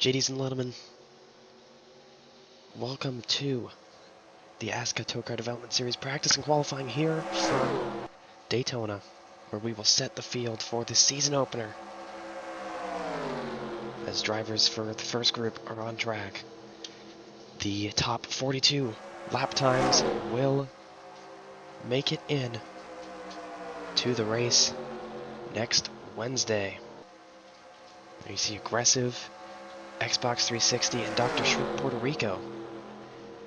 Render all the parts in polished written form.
JDs and Littlemen, welcome to the ASSCA TOECAR Development Series practice and qualifying here from Daytona, where we will set the field for the season opener as drivers for the first group are on track. The top 42 lap times will make it in to the race next Wednesday. You see Aggressive, Xbox 360, and Dr. Shriek Puerto Rico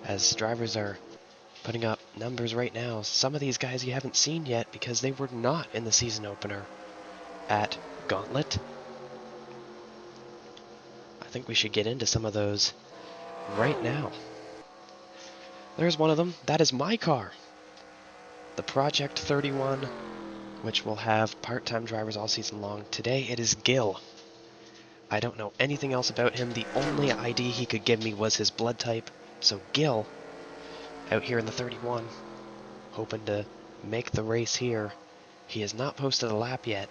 as drivers are putting up numbers right now. Some of these guys you haven't seen yet because they were not in the season opener at Gauntlet. I think we should get into some of those right now. There's one of them. That is my car. The Project 31, which will have part-time drivers all season long. Today it is Gil. I don't know anything else about him. The only ID he could give me was his blood type. So Gil, out here in the 31, hoping to make the race here. He has not posted a lap yet,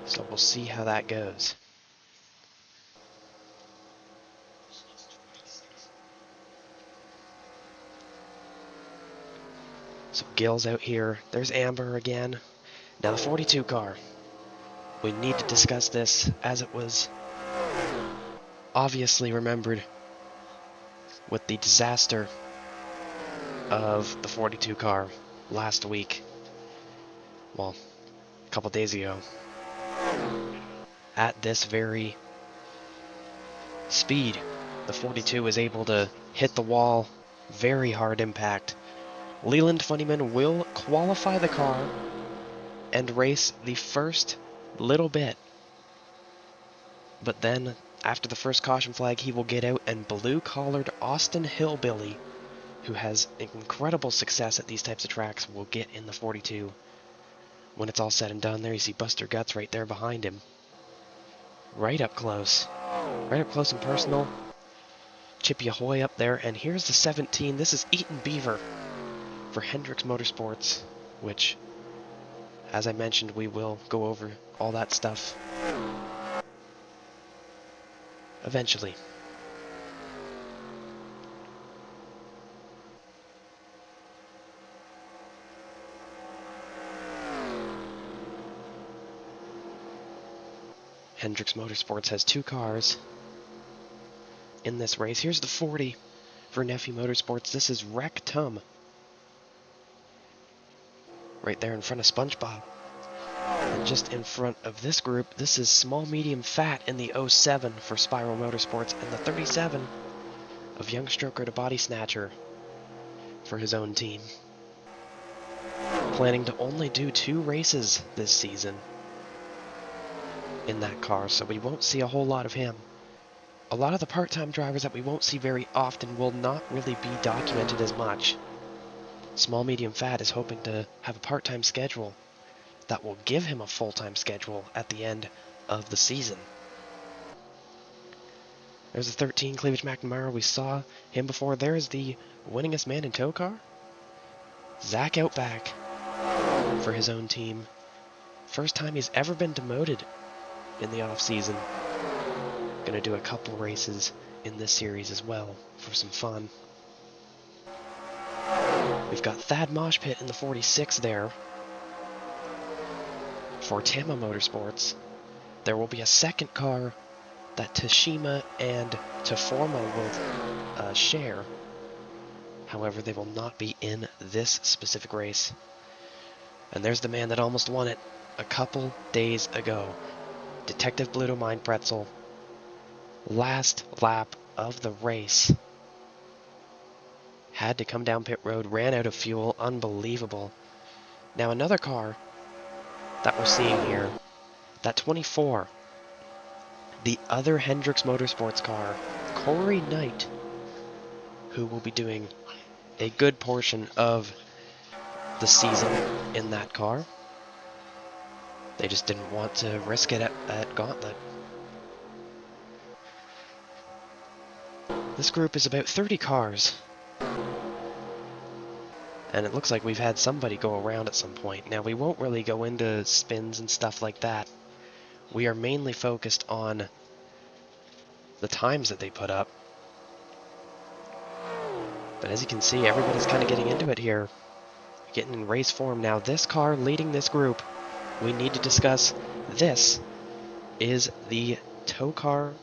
so we'll see how that goes. So Gil's out here. There's Amber again. Now the 42 car. We need to discuss this as it was obviously remembered with the disaster of the 42 car last week. Well, a couple days ago. At this very speed, the 42 is able to hit the wall. Very hard impact. Leland Funnyman will qualify the car and race the first little bit. But then, after the first caution flag, he will get out and blue-collared Austin Hillbilly, who has incredible success at these types of tracks, will get in the 42. When it's all said and done, there you see Buster Guts right there behind him. Right up close and personal. Chippy Ahoy up there, and here's the 17. This is Eaton Beaver for Hendrix Motorsports, which, as I mentioned, we will go over all that stuff eventually. Hendrix Motorsports has two cars in this race. Here's the 40 for Nephew Motorsports. This is Rectum. Right there in front of SpongeBob. And just in front of this group, this is Small Medium Fat in the 07 for Spiral Motorsports, and the 37 of Young Stroker to Body Snatcher for his own team. Planning to only do 2 races this season in that car, so we won't see a whole lot of him. A lot of the part-time drivers that we won't see very often will not really be documented as much. Small Medium Fat is hoping to have a part-time schedule that will give him a full-time schedule at the end of the season. There's the 13, Cleavage McNamara. We saw him before. There is the winningest man in tow car, Zach Outback, for his own team. First time he's ever been demoted in the off-season. Gonna do a couple races in this series as well for some fun. We've got Thad Moshpit in the 46 there for Tama Motorsports. There will be a second car that Tashima and Taforma will share. However, they will not be in this specific race. And there's the man that almost won it a couple days ago. Detective Bluto Mind Pretzel. Last lap of the race. Had to come down pit road, ran out of fuel, unbelievable. Now another car that we're seeing here, that 24, the other Hendrix Motorsports car, Corey Knight, who will be doing a good portion of the season in that car. They just didn't want to risk it at Gauntlet. This group is about 30 cars. And it looks like we've had somebody go around at some point. Now, we won't really go into spins and stuff like that. we are mainly focused on the times that they put up. But as you can see, everybody's kind of getting into it here. Getting in race form now. This car leading this group, we need to discuss. This is the TOECAR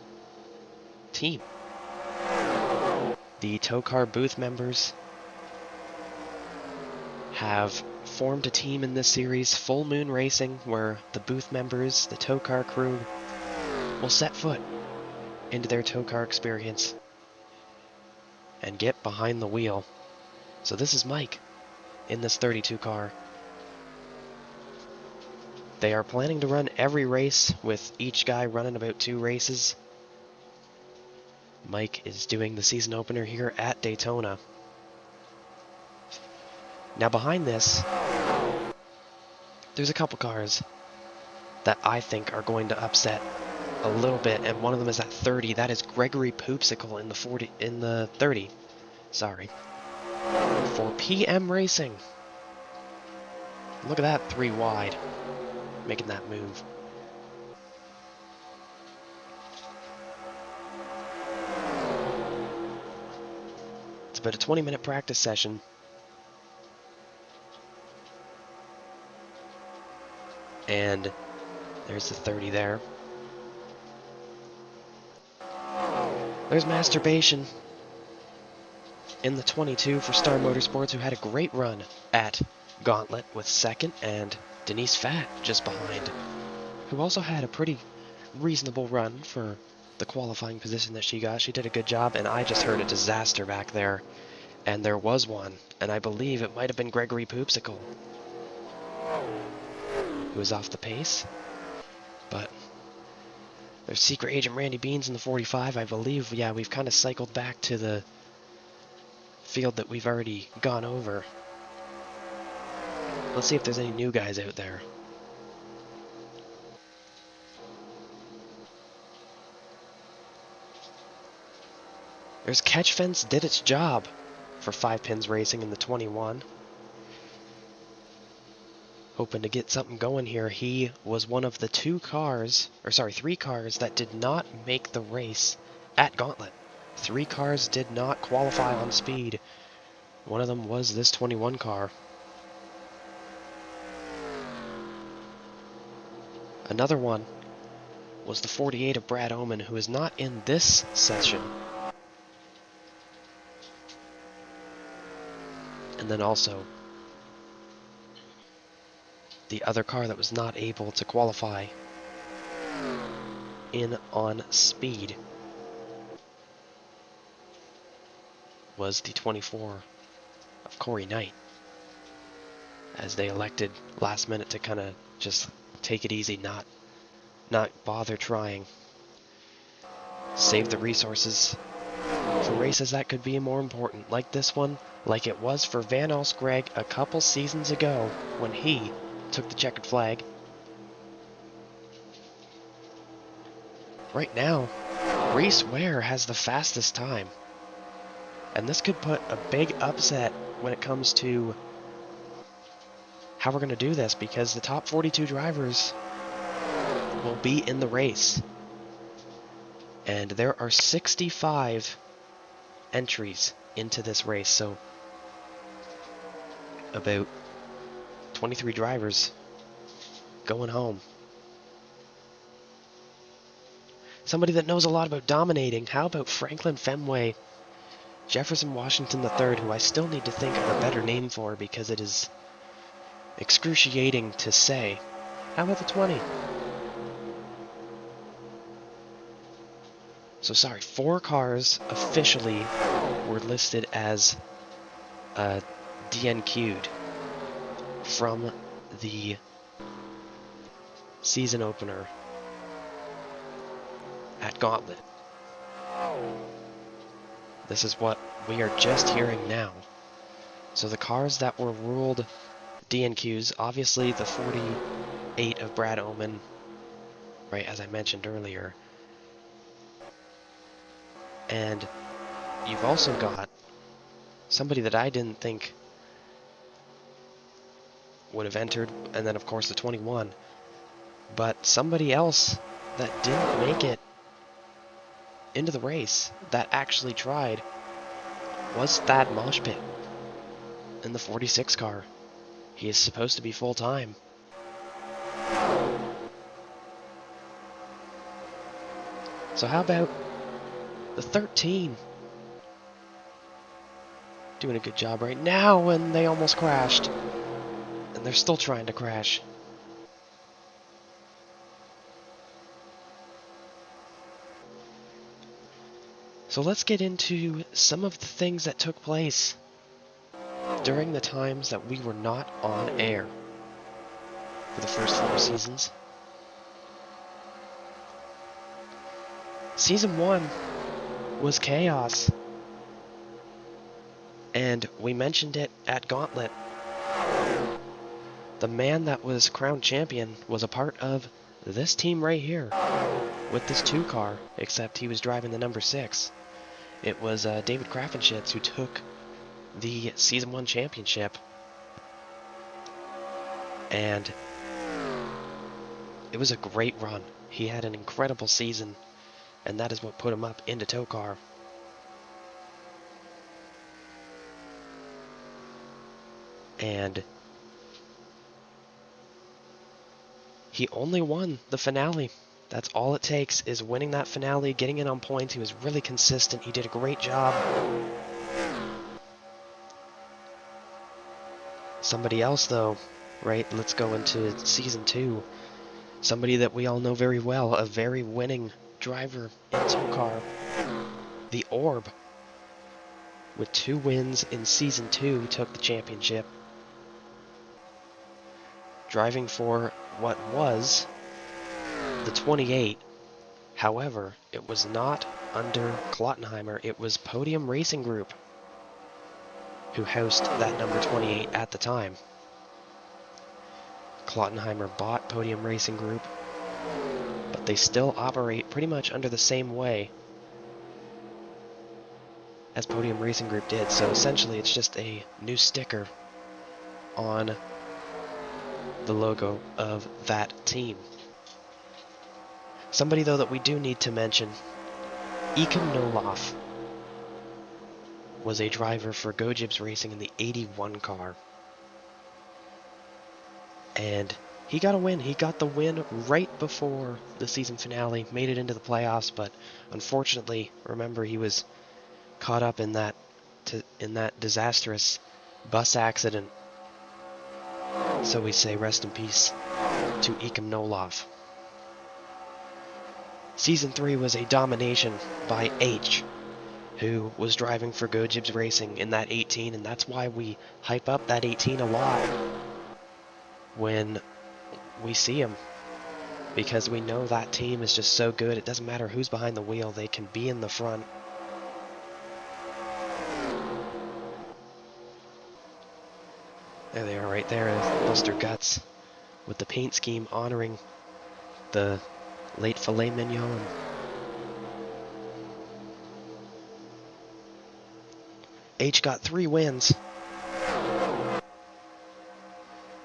team. The TOECAR booth members have formed a team in this series, Full Moon Racing, where the booth members, the TOECAR crew, will set foot into their TOECAR experience and get behind the wheel. So this is Mike in this 32 car. They are planning to run every race, with each guy running about 2 races. Mike is doing the season opener here at Daytona. Now behind this, there's a couple cars that I think are going to upset a little bit, and one of them is that 30. That is Gregory Poopsicle in the 30. Sorry. For PM Racing. Look at that, 3 wide, making that move. It's about a 20-minute practice session. And there's the 30 there. There's Masturbation in the 22 for Star Motorsports, who had a great run at Gauntlet with second, and Denise Fatt just behind, who also had a pretty reasonable run for the qualifying position that she got. She did a good job, and I just heard a disaster back there, and there was one, and I believe it might have been Gregory Poopsicle who was off the pace. But there's Secret Agent Randy Beans in the 45, I believe. Yeah, we've kind of cycled back to the field that we've already gone over. Let's see if there's any new guys out there. There's Catch Fence did its job for 5 Pins Racing in the 21. Hoping to get something going here. He was one of the 3 cars that did not make the race at Gauntlet. 3 cars did not qualify on speed. One of them was this 21 car. Another one was the 48 of Brad Oman, who is not in this session. And then also the other car that was not able to qualify in on speed was the 24 of Corey Knight, as they elected last minute to kind of just take it easy, not bother trying. Save the resources for races that could be more important, like this one, like it was for Van Alsgreg a couple seasons ago when he took the checkered flag. Right now, Reese Ware has the fastest time, and this could put a big upset when it comes to how we're going to do this, because the top 42 drivers will be in the race, and there are 65 entries into this race, so about 23 drivers going home. Somebody that knows a lot about dominating, how about Franklin Fenway, Jefferson Washington III, who I still need to think of a better name for because it is excruciating to say. How about the 20? So sorry, 4 cars officially were listed as DNQ'd from the season opener at Gauntlet. This is what we are just hearing now. So the cars that were ruled DNQs, obviously the 48 of Brad Oman, right, as I mentioned earlier. And you've also got somebody that I didn't think would have entered, and then of course the 21. But somebody else that didn't make it into the race, that actually tried, was Thad Moshpit in the 46 car. He is supposed to be full-time. So how about the 13? Doing a good job right now when they almost crashed. And they're still trying to crash. So let's get into some of the things that took place during the times that we were not on air for the first 4 seasons. Season 1 was chaos. And we mentioned it at Gauntlet. The man that was crowned champion was a part of this team right here with this 2 car, except he was driving the number 6. It was David Krafenschitz who took the Season 1 championship. And it was a great run. He had an incredible season, and that is what put him up into TOECAR. And he only won the finale. That's all it takes, is winning that finale, getting it on points. He was really consistent. He did a great job. Somebody else, though, right? Let's go into Season 2. Somebody that we all know very well, a very winning driver in TOECAR. The Orb, with 2 wins in Season 2, took the championship. Driving for what was the 28. However, it was not under Klottenheimer. It was Podium Racing Group who housed that number 28 at the time. Klottenheimer bought Podium Racing Group, but they still operate pretty much under the same way as Podium Racing Group did. So essentially it's just a new sticker on the logo of that team. Somebody, though, that we do need to mention, Ekin Noloff was a driver for GoJibs Racing in the 81 car. And he got a win. He got the win right before the season finale, made it into the playoffs, but unfortunately, remember, he was caught up in that disastrous bus accident. So we say rest in peace to Ekin Noloff. Season 3 was a domination by H, who was driving for GoJibs Racing in that 18, and that's why we hype up that 18 a lot when we see him, because we know that team is just so good. It doesn't matter who's behind the wheel, they can be in the front. There they are right there, Buster Guts, with the paint scheme honoring the late filet mignon. H got 3 wins,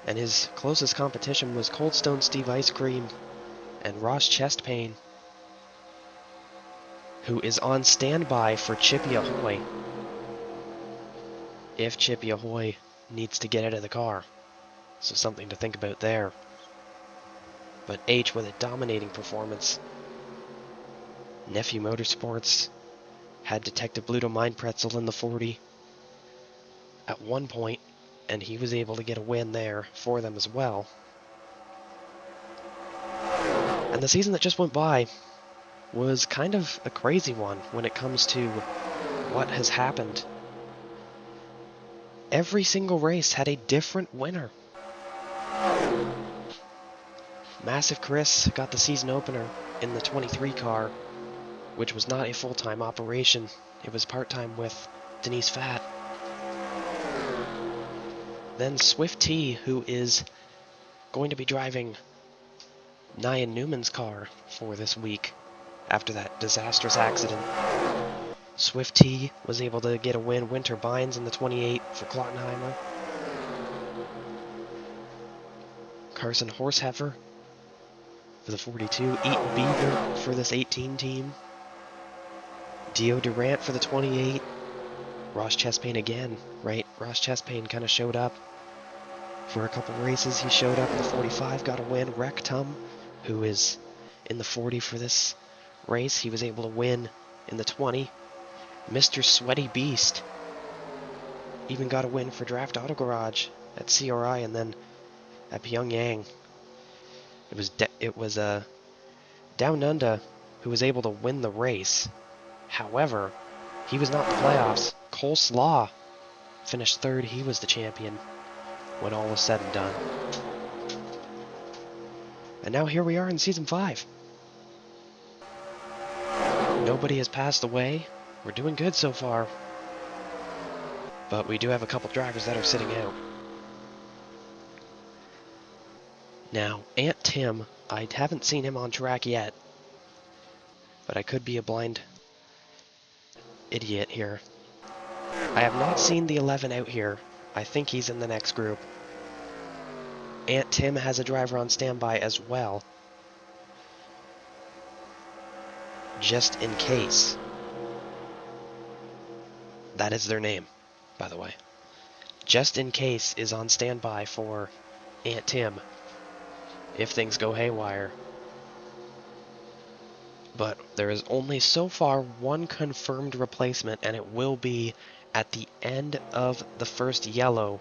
and his closest competition was Cold Stone Steve Ice Cream and Ross Chestpain, who is on standby for Chippy Ahoy if Chippy Ahoy needs to get out of the car. So something to think about there. But H with a dominating performance. Nephew Motorsports had Detective Bluto Mind Pretzel in the 40 at one point, and he was able to get a win there for them as well. And the season that just went by was kind of a crazy one when it comes to what has happened. Every single race had a different winner. Massive Chris got the season opener in the 23 car, which was not a full-time operation. It was part-time with Denise Fatt. Then Swift T, who is going to be driving Nyan Newman's car for this week after that disastrous accident. Swift T was able to get a win. Winter Bynes in the 28 for Klottenheimer. Carson Horseheffer for the 42. Eaton Beaver for this 18 team. Dio Durant for the 28. Ross Chastain again, right? Ross Chastain kind of showed up for a couple races. He showed up in the 45, got a win. Rectum, who is in the 40 for this race, he was able to win in the 20. Mr. Sweaty Beast even got a win for Draft Auto Garage at CRI, and then at Pyongyang. It was Down Under who was able to win the race. However, he was not in the playoffs. Cole Slaw finished third. He was the champion when all was said and done. And now here we are in Season 5. Nobody has passed away. We're doing good so far. But we do have a couple drivers that are sitting out. Now, Aunt Tim, I haven't seen him on track yet. But I could be a blind idiot here. I have not seen the 11 out here. I think he's in the next group. Aunt Tim has a driver on standby as well. Just in case. That is their name, by the way. Just in case is on standby for Aunt Tim if things go haywire. But there is only so far one confirmed replacement, and it will be at the end of the first yellow.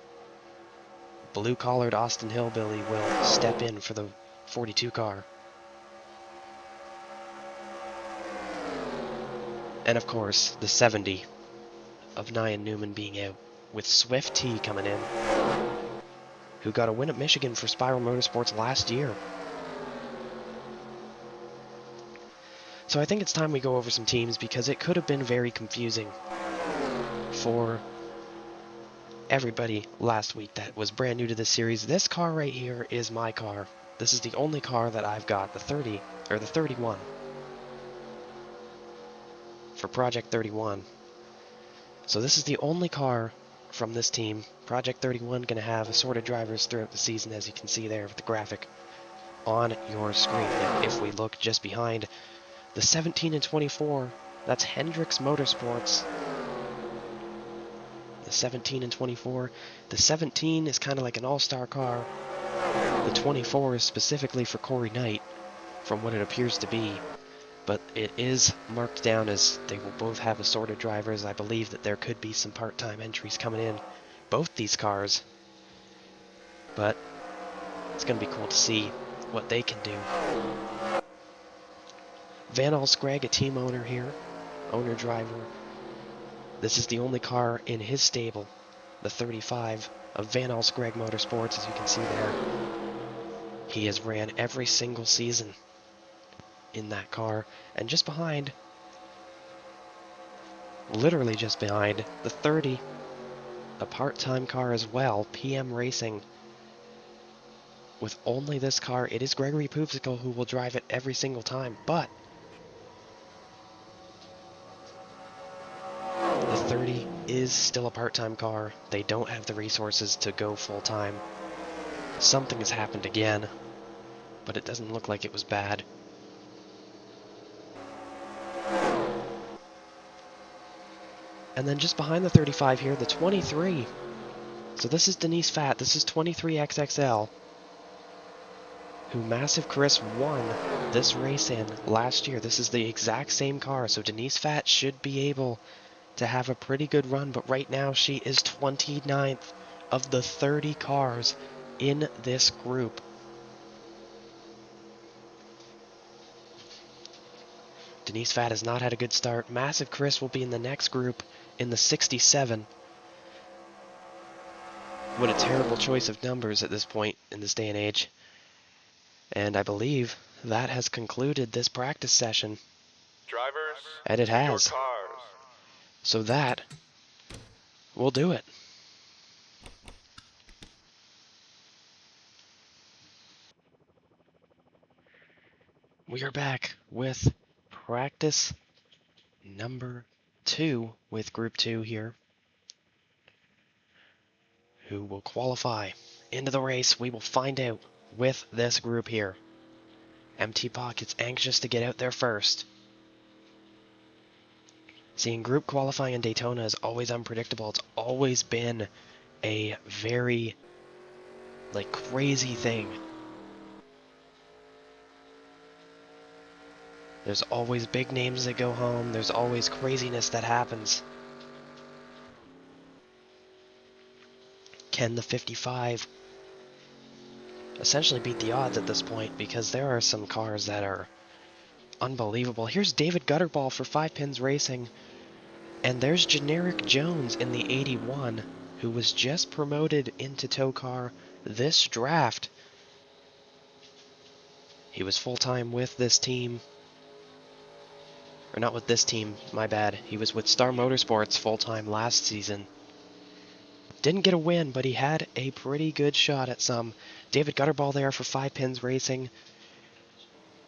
Blue-collared Austin Hillbilly will step in for the 42 car. And of course, the 70 of Nyan Newman being out, with Swift T coming in, who got a win at Michigan for Spiral Motorsports last year. So I think it's time we go over some teams, because it could have been very confusing for everybody last week that was brand new to this series. This car right here is my car. This is the only car that I've got, the 30, or the 31, for Project 31. So this is the only car from this team. Project 31 going to have assorted drivers throughout the season, as you can see there with the graphic on your screen. Now, if we look just behind the 17 and 24, that's Hendrix Motorsports. The 17 and 24. The 17 is kind of like an all-star car. The 24 is specifically for Corey Knight, from what it appears to be. But it is marked down as they will both have assorted drivers. I believe that there could be some part-time entries coming in both these cars. But it's going to be cool to see what they can do. Van Alscrag, a team owner here, owner-driver. This is the only car in his stable, the 35 of Van Alscrag Motorsports, as you can see there. He has ran every single season in that car. And just behind, literally just behind, the 30, a part-time car as well, PM Racing. With only this car, it is Gregory Poopsicle who will drive it every single time, but the 30 is still a part-time car. They don't have the resources to go full-time. Something has happened again, but it doesn't look like it was bad. And then just behind the 35 here, the 23. So this is Denise Fatt. This is 23XXL, who Massive Chris won this race in last year. This is the exact same car, so Denise Fatt should be able to have a pretty good run, but right now she is 29th of the 30 cars in this group. Denise Fatt has not had a good start. Massive Chris will be in the next group in the 67. What a terrible choice of numbers at this point in this day and age. And I believe that has concluded this practice session. Drivers, and it has. your cars. So that will do it. We are back with practice number 2 with Group 2 here, who will qualify into the race. We will find out with this group here. MT Pockets anxious to get out there first. Seeing group qualifying in Daytona is always unpredictable. It's always been a very, like, crazy thing. There's always big names that go home. There's always craziness that happens. Can the 55 essentially beat the odds at this point? Because there are some cars that are unbelievable. Here's David Gutterball for 5 Pins Racing. And there's Generic Jones in the 81, who was just promoted into TOECAR this draft. He was full-time with this team. Or not with this team, my bad. He was with Star Motorsports full-time last season. Didn't get a win, but he had a pretty good shot at some. David Gutterball there for 5 Pins Racing.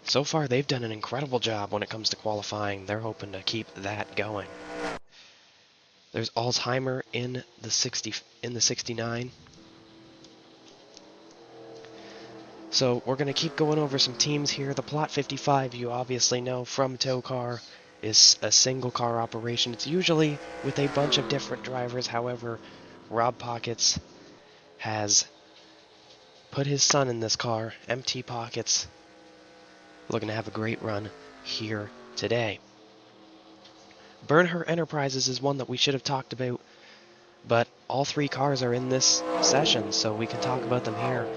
So far, they've done an incredible job when it comes to qualifying. They're hoping to keep that going. There's Alzheimer in the 69. So we're going to keep going over some teams here. The Plot 55, you obviously know from TOECAR, is a single car operation. It's usually with a bunch of different drivers. However, Rob Pockets has put his son in this car. MT Pockets looking to have a great run here today. Bernhardt Enterprises is one that we should have talked about, but all 3 cars are in this session, so we can talk about them here.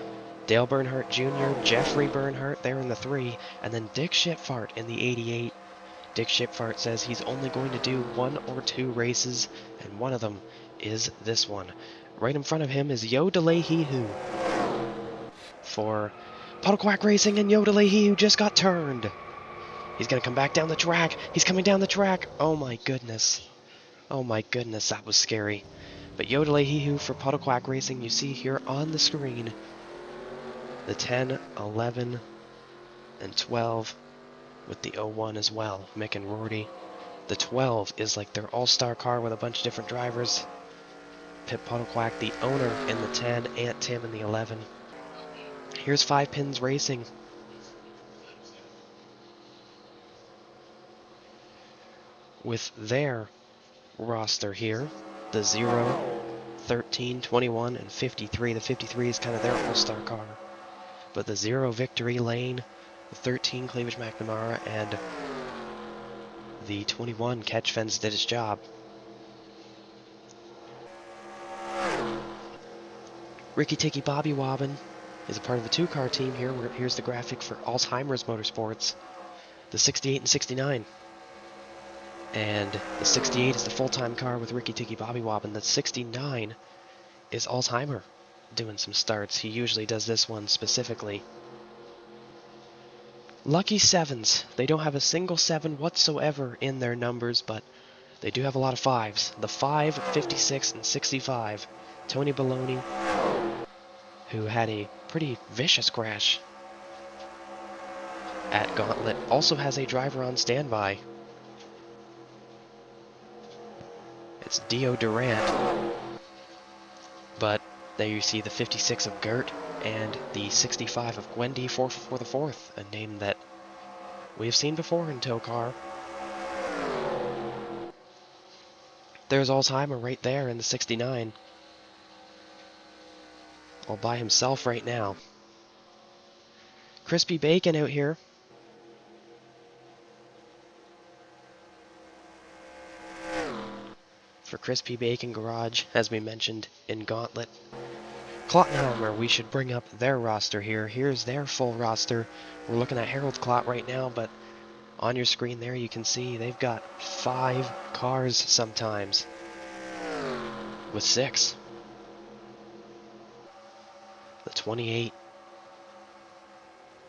Dale Bernhardt Jr., Jeffrey Bernhardt, they're in the 3, and then Dick Shipfart in the 88. Dick Shipfart says he's only going to do 1 or 2 races, and one of them is this one. Right in front of him is Yo DeLayHee for Puddle Quack Racing, and Yo DeLayHee just got turned. He's going to come back down the track. He's coming down the track. Oh my goodness. Oh my goodness, that was scary. But Yo DeLayHee for Puddle Quack Racing, you see here on the screen the 10, 11, and 12 with the 01 as well, Mick and Rory. The 12 is like their all-star car with a bunch of different drivers. Pip Puddle Quack, the owner, in the 10, Aunt Tim in the 11. Here's 5 Pins Racing. With their roster here, the 0, 13, 21, and 53. The 53 is kind of their all-star car. But the 0 Victory Lane, the 13 Cleavage McNamara, and the 21 Catch Fence did its job. Ricky Ticky Bobby Wobbin is a part of the 2-car team here. Here's the graphic for Alzheimer's Motorsports, the 68 and 69. And the 68 is the full-time car with Ricky Ticky Bobby Wobbin. The 69 is Alzheimer doing some starts. He usually does this one specifically. Lucky 7s. They don't have a single 7 whatsoever in their numbers, but they do have a lot of 5s. The 5, 56, and 65. Tony Baloney, who had a pretty vicious crash at Gauntlet, also has a driver on standby. It's Dio Durant. But there you see the 56 of Gert and the 65 of Gwendy 444 the 4th, a name that we have seen before in TOECAR. There's Alzheimer right there in the 69. All by himself right now. Crispy Bacon out here. For Crispy Bacon Garage, as we mentioned in Gauntlet. Klottenheimer, we should bring up their roster here. Here's their full roster. We're looking at Harold Klott right now, but on your screen there you can see they've got 5 cars sometimes. With 6. The 28,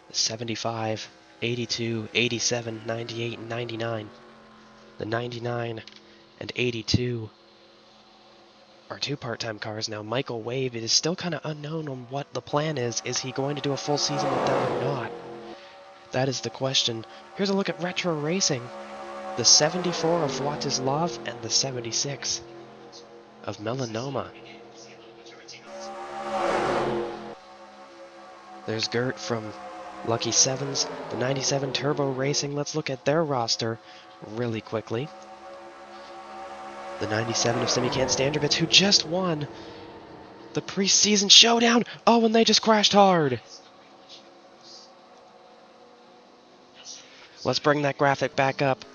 the 75, 82, 87, 98, and 99. The 99 and 82 are 2 part-time cars. Now, Michael Wave, it is still kind of unknown on what the plan is. Is he going to do a full season with them or not? That is the question. Here's a look at Retro Racing. The 74 of Watislav and the 76 of Melanoma. There's Gert from Lucky Sevens, the 97 Turbo Racing. Let's look at their roster really quickly. The 97 of Semicant Standardbits, who just won the preseason showdown. Oh, and they just crashed hard. Let's bring that graphic back up.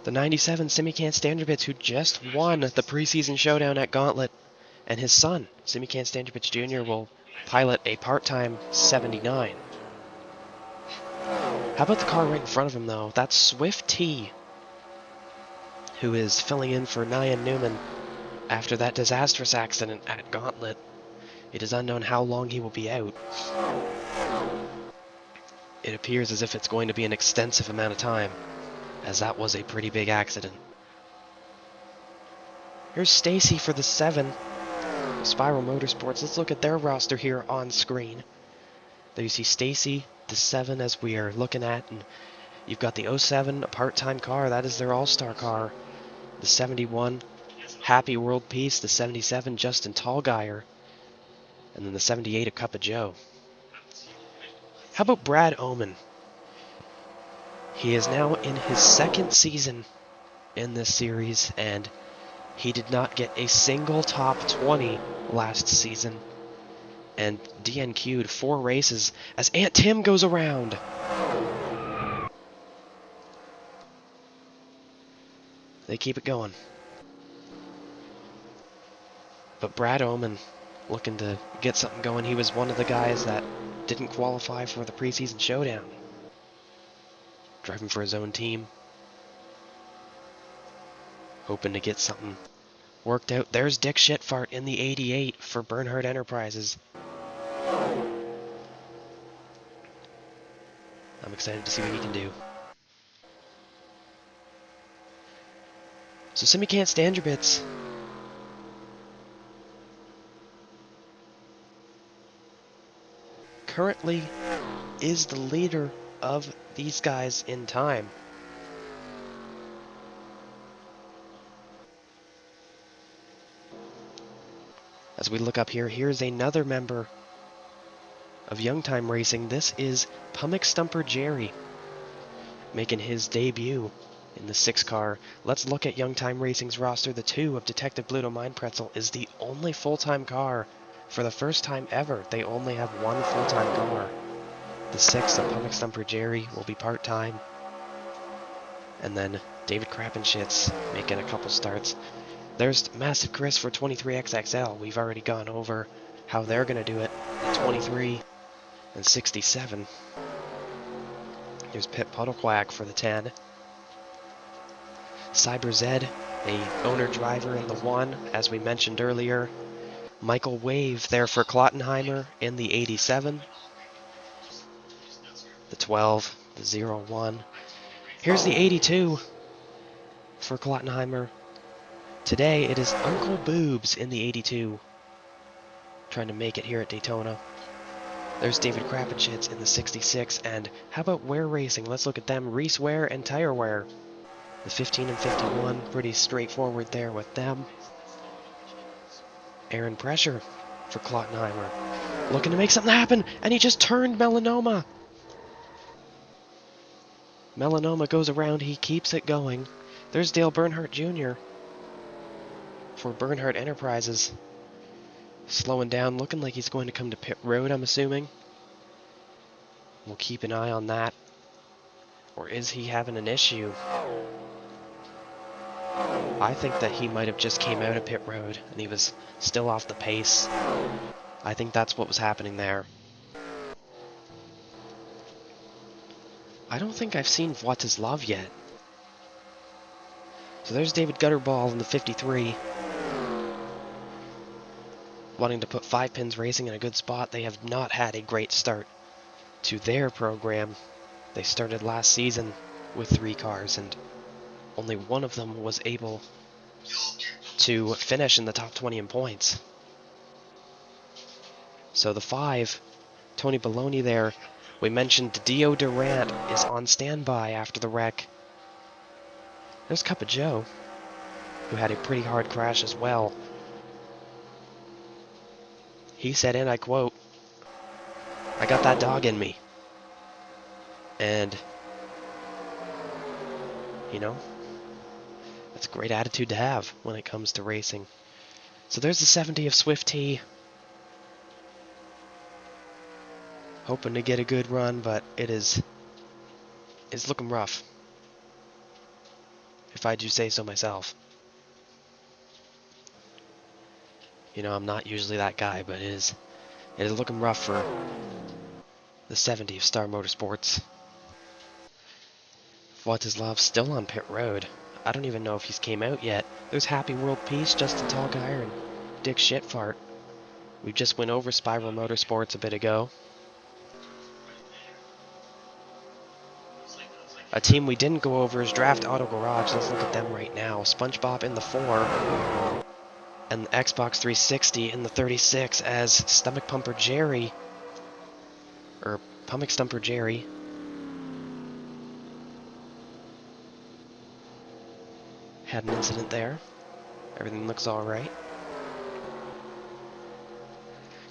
The 97 Semicant Standardbits, who just won the preseason showdown at Gauntlet, and his son, Semicant Standardbits Jr., will pilot a part-time 79. How about the car right in front of him, though? That's Swift T, who is filling in for Nyan Newman after that disastrous accident at Gauntlet. It is unknown how long he will be out. It appears as if it's going to be an extensive amount of time, as that was a pretty big accident. Here's Stacy for the 7, Spiral Motorsports. Let's look at their roster here on screen. There you see Stacy, the 7, as we are looking at, and you've got the 07, a part-time car. That is their all-star car. The 71, Happy World Peace. The 77, Justin Tallgeier. And then the 78, a Cup of Joe. How about Brad Oman? He is now in his second season in this series, and he did not get a single top 20 last season. And DNQ'd 4 races as Aunt Tim goes around. They keep it going. But Brad Oman looking to get something going. He was one of the guys that didn't qualify for the preseason showdown. Driving for his own team. Hoping to get something worked out. There's Dick Shitfart in the 88 for Bernhardt Enterprises. I'm excited to see what he can do. So Semicant Standardbits currently is the leader of these guys in time. As we look up here, here's another member of Young Time Racing. This is Pumick Stumper Jerry, making his debut in the 6 car. Let's look at Young Time Racing's roster. The 2 of Detective Bluto Mind Pretzel is the only full-time car. For the first time ever, they only have one full-time car. The 6 of Pumick Stumper Jerry will be part-time. And then David Krappenschitz making a couple starts. There's Massive Chris for 23XXL. We've already gone over how they're going to do it at 23 and 67. Here's Pit Puddlequack for the 10. Cyber Zed, a owner-driver in the 1, as we mentioned earlier. Michael Wave there for Klottenheimer in the 87. The 12, the 01. Here's the 82 for Klottenheimer. Today it is Uncle Boobs in the 82, trying to make it here at Daytona. There's David Krappenschitz in the 66, and how about Ware Racing? Let's look at them. Reese Ware and Tire Ware. The 15 and 51, pretty straightforward there with them. Aaron Pressure for Klottenheimer, looking to make something happen, and he just turned Melanoma. Melanoma goes around, he keeps it going. There's Dale Bernhardt Jr. for Bernhardt Enterprises. Slowing down, looking like he's going to come to pit road, I'm assuming. We'll keep an eye on that. Or is he having an issue? I think that he might have just came out of pit road and he was still off the pace. I think that's what was happening there. I don't think I've seen What Is Love yet. So there's David Gutterball in the 53. Wanting to put 5 Pins Racing in a good spot. They have not had a great start to their program. They started last season with 3 cars, and only one of them was able to finish in the top 20 in points. So the 5, Tony Baloney there. We mentioned Dio Durant is on standby after the wreck. There's Cup of Joe, who had a pretty hard crash as well. He said, and I quote, "I got that dog in me." And, you know, that's a great attitude to have when it comes to racing. So there's the 70 of Swift T. Hoping to get a good run, but it's looking rough, if I do say so myself. You know, I'm not usually that guy, but it is looking rough for the 70 of Star Motorsports. Vladislav still on pit road. I don't even know if he's came out yet. There's Happy World Peace, Justin Tallgeier, and Dick Shitfart. We just went over Spiral Motorsports a bit ago. A team we didn't go over is Draft Auto Garage. Let's look at them right now. SpongeBob in the 4, and the Xbox 360 in the 36 as Stomach Pumper Jerry, or Pumic Stumper Jerry, had an incident there. Everything looks alright.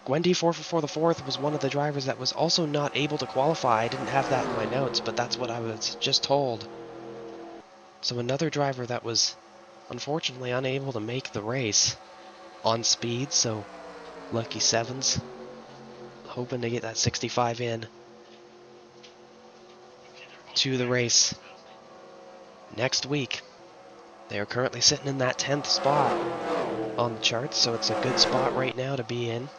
Gwendy 444 the 4th was one of the drivers that was also not able to qualify. I didn't have that in my notes, but that's what I was just told. So another driver that was unfortunately unable to make the race on speed, so lucky sevens. Hoping to get that 65 in to the race next week. They are currently sitting in that 10th spot on the charts, so it's a good spot right now to be in.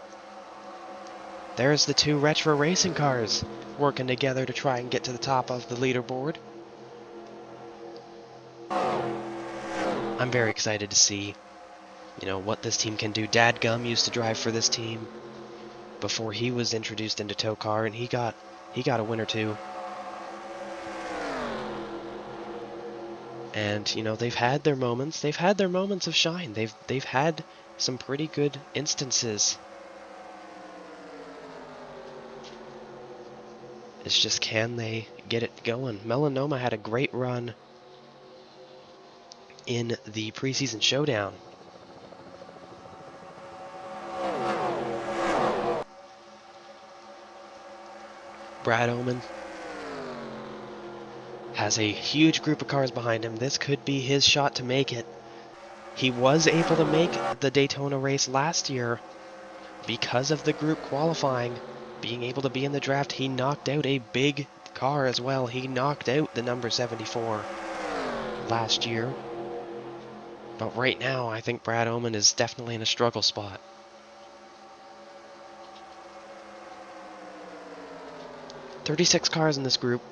There's the two retro racing cars working together to try and get to the top of the leaderboard. I'm very excited to see, you know, what this team can do. Dadgum used to drive for this team before he was introduced into TOECAR, and he got a win or two. And, you know, they've had their moments. They've had their moments of shine. They've had some pretty good instances. It's just, can they get it going? Melanoma had a great run in the preseason showdown. Brad Oman has a huge group of cars behind him. This could be his shot to make it. He was able to make the Daytona race last year because of the group qualifying, being able to be in the draft. He knocked out a big car as well. He knocked out the number 74 last year. But right now, I think Brad Oman is definitely in a struggle spot. "36 cars in this group.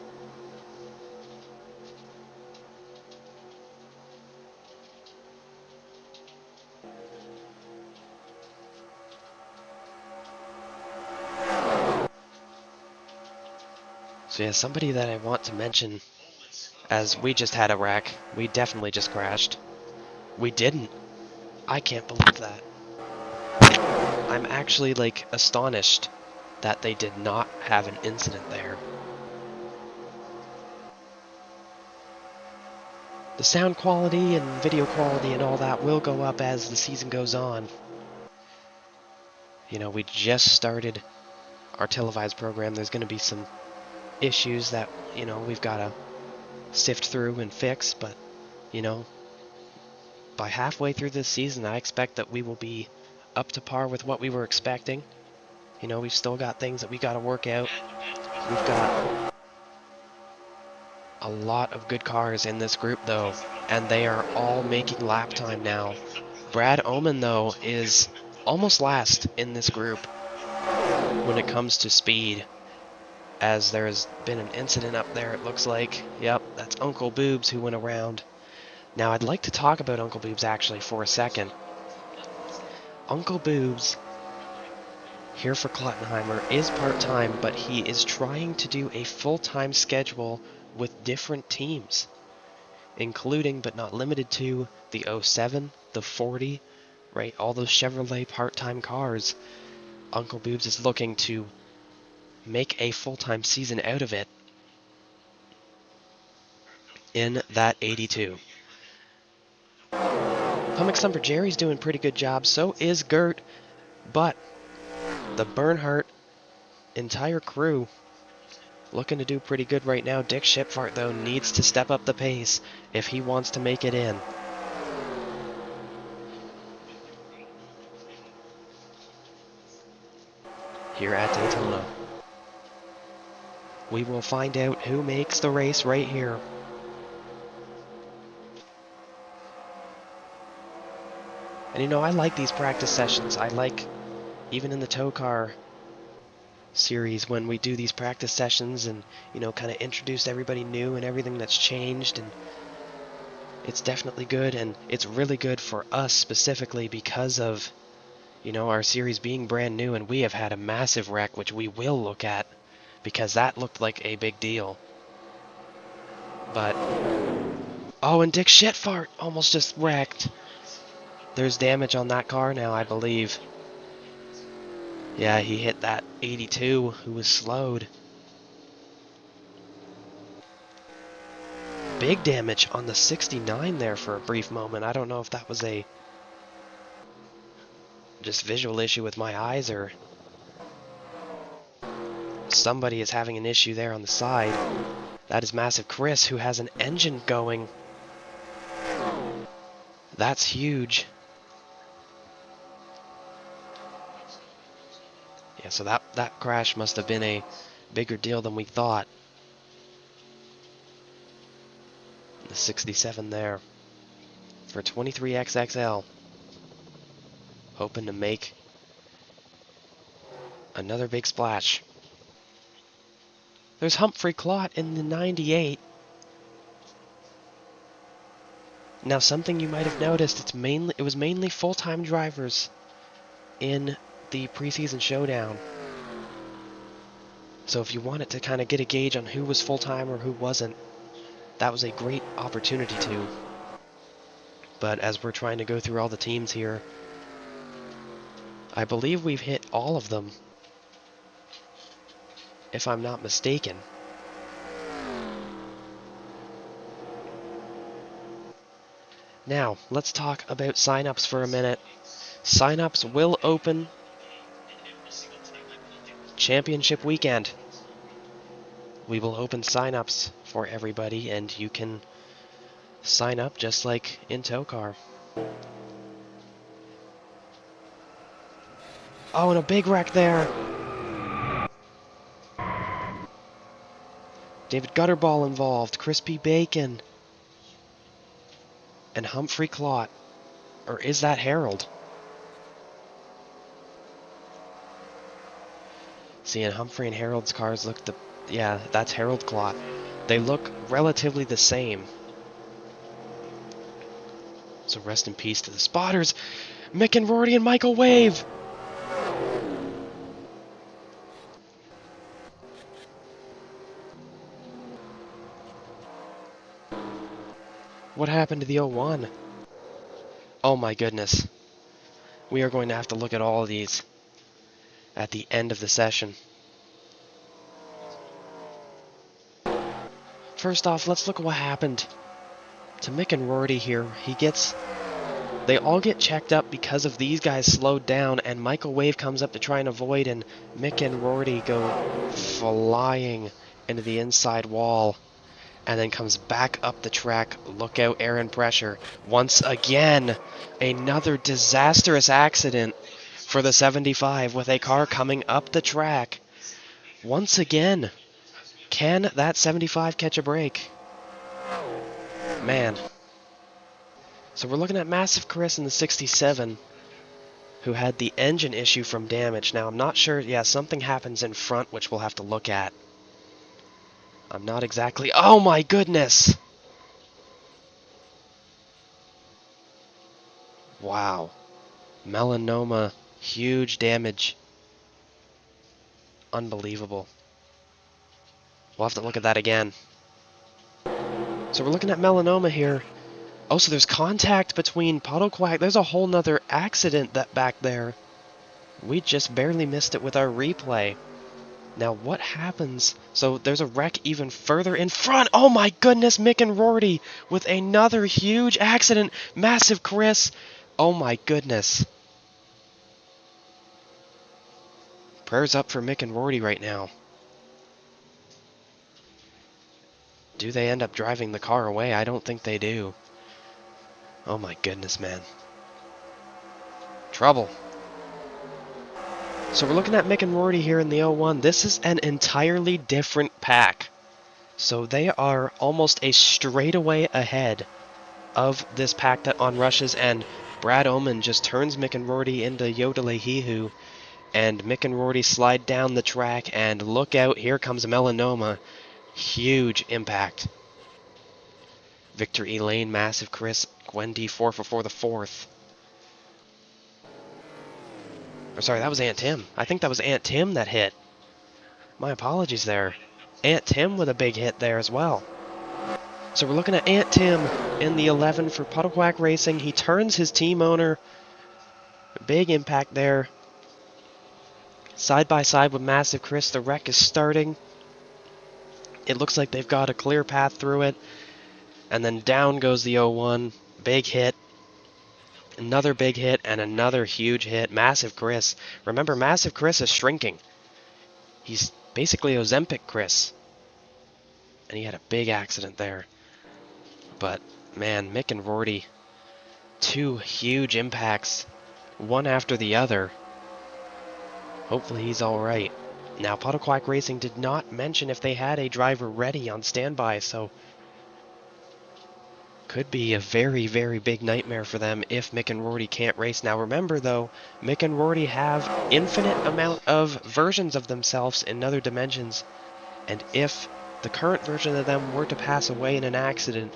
So yeah, somebody that I want to mention, as we just had a wreck. We definitely just crashed. We didn't. I can't believe that. I'm actually, like, astonished that they did not have an incident there. The sound quality and video quality and all that will go up as the season goes on. You know, we just started our televised program. There's going to be some issues that, you know, we've got to sift through and fix, but, you know, by halfway through this season, I expect that we will be up to par with what we were expecting. You know, we've still got things that we got to work out. We've got a lot of good cars in this group, though, and they are all making lap time now. Brad Oman, though, is almost last in this group when it comes to speed, as there has been an incident up there, it looks like. Yep, that's Uncle Boobs who went around. Now, I'd like to talk about Uncle Boobs, actually, for a second. Uncle Boobs, here for Klottenheimer, is part-time, but he is trying to do a full-time schedule with different teams, including, but not limited to, the 07, the 40, right, all those Chevrolet part-time cars. Uncle Boobs is looking to make a full-time season out of it in that 82. Pumic Stumper Jerry's doing a pretty good job, so is Gert, but the Bernhardt entire crew, looking to do pretty good right now. Dick Shipfart, though, needs to step up the pace if he wants to make it in. Here at Daytona. We will find out who makes the race right here. And you know, I like these practice sessions. I like, even in the TOECAR series, when we do these practice sessions and, you know, kind of introduce everybody new and everything that's changed. And it's definitely good, and it's really good for us specifically because of, you know, our series being brand new, and we have had a massive wreck, which we will look at, because that looked like a big deal. But, oh, and Dick Shitfart almost just wrecked. There's damage on that car now, I believe. Yeah, he hit that 82 who was slowed. Big damage on the 69 there for a brief moment. I don't know if that was a just visual issue with my eyes, or somebody is having an issue there on the side. That is Massive Chris, who has an engine going. That's huge. Yeah, so that crash must have been a bigger deal than we thought. The 67 there for 23XXL. Hoping to make another big splash. There's Humphrey Clott in the 98. Now, something you might have noticed, it was mainly full-time drivers in the preseason showdown. So if you wanted to kind of get a gauge on who was full-time or who wasn't, that was a great opportunity to. But as we're trying to go through all the teams here, I believe we've hit all of them, if I'm not mistaken. Now, let's talk about signups for a minute. Signups will open championship weekend. We will open signups for everybody, and you can sign up just like in TOECAR. Oh, and a big wreck there. David Gutterball involved, Crispy Bacon, and Humphrey Clott. Or is that Harold? See, and Humphrey and Harold's cars look yeah, that's Harold Clott. They look relatively the same. So rest in peace to the spotters. Mick and Rory and Michael Wave. What happened to the 01? Oh my goodness. We are going to have to look at all of these at the end of the session. First off, let's look at what happened to Mick and Rory here. They all get checked up because of these guys slowed down, and Michael Wave comes up to try and avoid, and Mick and Rory go flying into the inside wall, and then comes back up the track. Look out, air and pressure. Once again, another disastrous accident for the 75 with a car coming up the track. Once again, can that 75 catch a break? Man. So we're looking at Massive Chris in the 67, who had the engine issue from damage. Now, I'm not sure. Yeah, something happens in front, which we'll have to look at. I'm not exactly... Oh, my goodness! Wow. Melanoma. Huge damage. Unbelievable. We'll have to look at that again. So we're looking at melanoma here. Oh, so there's contact between Puddle Quack. There's a whole nother accident back there. We just barely missed it with our replay. Now, what happens? So there's a wreck even further in front. Oh my goodness, Mick and Rory with another huge accident. Massive Chris. Oh my goodness. Prayers up for Mick and Rory right now. Do they end up driving the car away? I don't think they do. Oh my goodness, man. Trouble. So we're looking at Mick and Rory here in the 01. This is an entirely different pack. So they are almost a straightaway ahead of this pack that onrushes, and Brad Oman just turns Mick and Rory into Yodele Hihu, and Mick and Rory slide down the track, and look out, here comes Melanoma. Huge impact. Victor Elaine, Massive Chris, Gwendy, 4for4 the fourth. Or sorry, that was Aunt Tim. I think that was Aunt Tim that hit. My apologies there. Aunt Tim with a big hit there as well. So we're looking at Aunt Tim in the 11 for Puddlequack Racing. He turns his team owner. Big impact there. Side by side with Massive Chris. The wreck is starting. It looks like they've got a clear path through it. And then down goes the 01. Big hit. Another big hit and another huge hit. Massive Chris. Remember, Massive Chris is shrinking. He's basically Ozempic Chris. And he had a big accident there. But, man, Mick and Rory, two huge impacts, one after the other. Hopefully he's alright. Now, Puddlequack Racing did not mention if they had a driver ready on standby, so could be a very, very big nightmare for them if Mick and Rory can't race. Now remember though, Mick and Rory have infinite amount of versions of themselves in other dimensions, and if the current version of them were to pass away in an accident,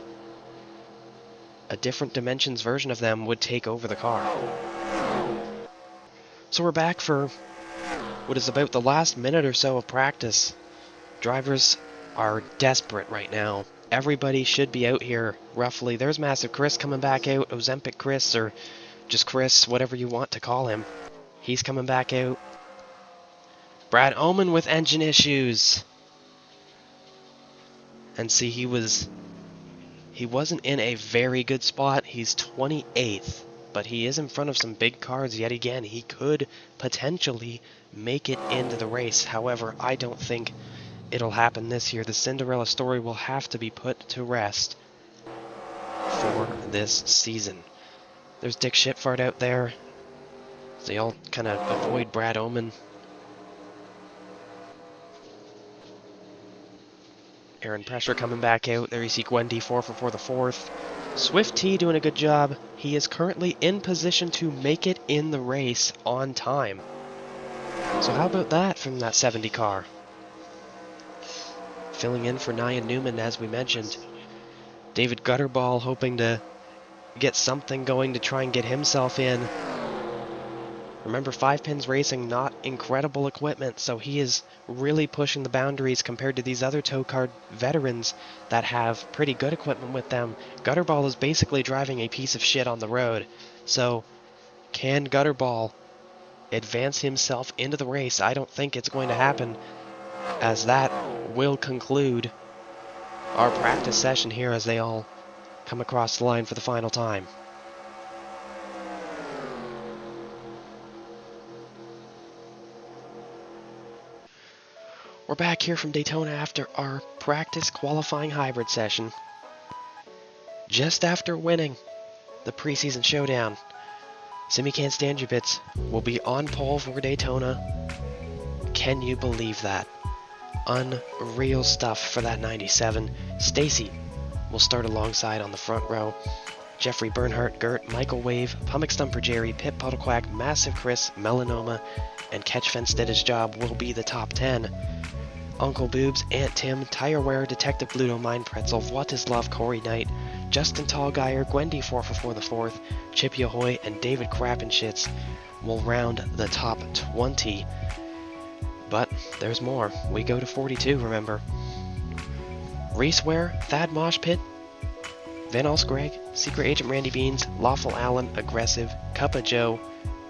a different dimensions version of them would take over the car. So we're back for what is about the last minute or so of practice. Drivers are desperate right now. Everybody should be out here, roughly. There's Massive Chris coming back out, Ozempic Chris, or just Chris, whatever you want to call him. He's coming back out. Brad Oman with engine issues. And see, he wasn't in a very good spot. He's 28th, but he is in front of some big cars yet again. He could potentially make it into the race. However, I don't think it'll happen this year. The Cinderella story will have to be put to rest for this season. There's Dick Shitfart out there. They all kind of avoid Brad Oman. Aaron Pressure coming back out. There you see Gwendy, 4for4 the fourth. Swift T doing a good job. He is currently in position to make it in the race on time. So how about that from that 70 car? Filling in for Nia Newman, as we mentioned. David Gutterball hoping to get something going to try and get himself in. Remember, 5 Pins Racing, not incredible equipment, so he is really pushing the boundaries compared to these other TOECAR veterans that have pretty good equipment with them. Gutterball is basically driving a piece of shit on the road. So, can Gutterball advance himself into the race? I don't think it's going to happen, as that will conclude our practice session here as they all come across the line for the final time. We're back here from Daytona after our practice qualifying hybrid session. Just after winning the preseason showdown, Simi-Can Stanjubits will be on pole for Daytona. Can you believe that? Unreal stuff for that 97. Stacy will start alongside on the front row. Jeffrey Bernhardt, Gert, Michael Wave, Pumick Stumper Jerry, Pip Puddlequack, Massive Chris, Melanoma, and Catch Fence did his job will be the top 10. Uncle Boobs, Aunt Tim, Tire Wear, Detective Bluto, Mind Pretzel, What Is Love, Corey Knight, Justin Tallgeier, Gwendy 4for4 the fourth, Chippy Ahoy, and David Crappenshits will round the top 20. But there's more. We go to 42, remember. Raceware, Thad Moshpit, Van Greg, Secret Agent Randy Beans, Lawful Allen, Aggressive, Cuppa Joe,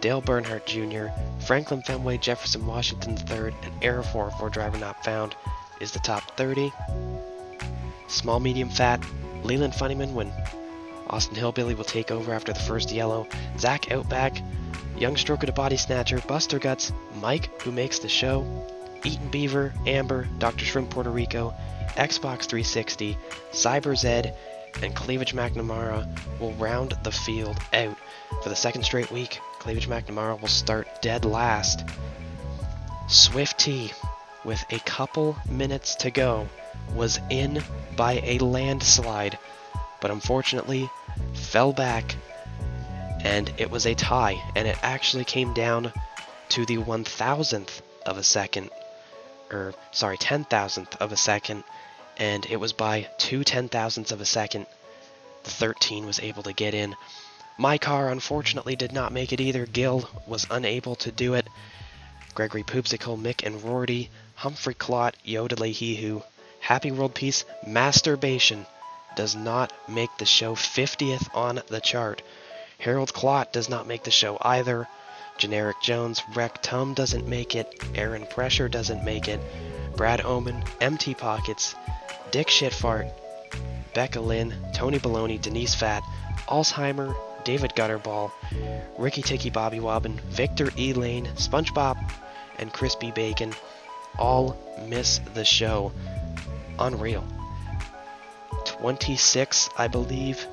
Dale Bernhardt Jr., Franklin Fenway, Jefferson Washington III, and Error 404 Driver Not Found is the top 30. Small, Medium, Fat, Leland Funnyman when Austin Hillbilly will take over after the first yellow, Zach Outback, Young Stroke of the Body Snatcher, Buster Guts, Mike, who makes the show, Eaton Beaver, Amber, Dr. Shrimp Puerto Rico, Xbox 360, Cyber Zed, and Cleavage McNamara will round the field out. For the second straight week, Cleavage McNamara will start dead last. Swift T, with a couple minutes to go, was in by a landslide, but unfortunately fell back, and it was a tie, and it actually came down to the 1,000th of a second, 10,000th of a second, and it was by 2/10,000ths of a second. The 13 was able to get in. My car unfortunately did not make it either. Gil was unable to do it. Gregory Poopsicle, Mick and Rorty, Humphrey Clot, Yoda Leahy, Happy World Peace, Masturbation does not make the show 50th on the chart. Harold Clot does not make the show either. Generic Jones, Wreck Tum doesn't make it. Aaron Pressure doesn't make it. Brad Omen, Empty Pockets, Dick Shitfart, Becca Lynn, Tony Baloney, Denise Fat, Alzheimer, David Gutterball, Ricky Ticky Bobby Wobbin, Victor E. Lane, SpongeBob, and Crispy Bacon all miss the show. Unreal. 26, I believe,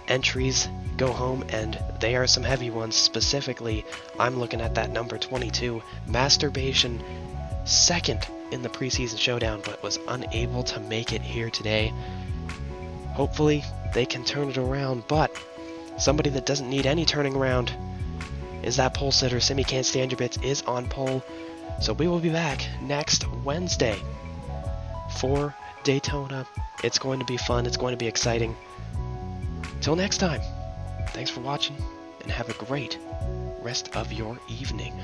entries go home, and they are some heavy ones. Specifically, I'm looking at that number 22, Masturbation, second in the preseason showdown, but was unable to make it here today. Hopefully, they can turn it around, but somebody that doesn't need any turning around is that pole sitter. Simi Can't Stand Your Bits is on pole, so we will be back next Wednesday for Daytona. It's going to be fun. It's going to be exciting. Till next time, thanks for watching, and have a great rest of your evening.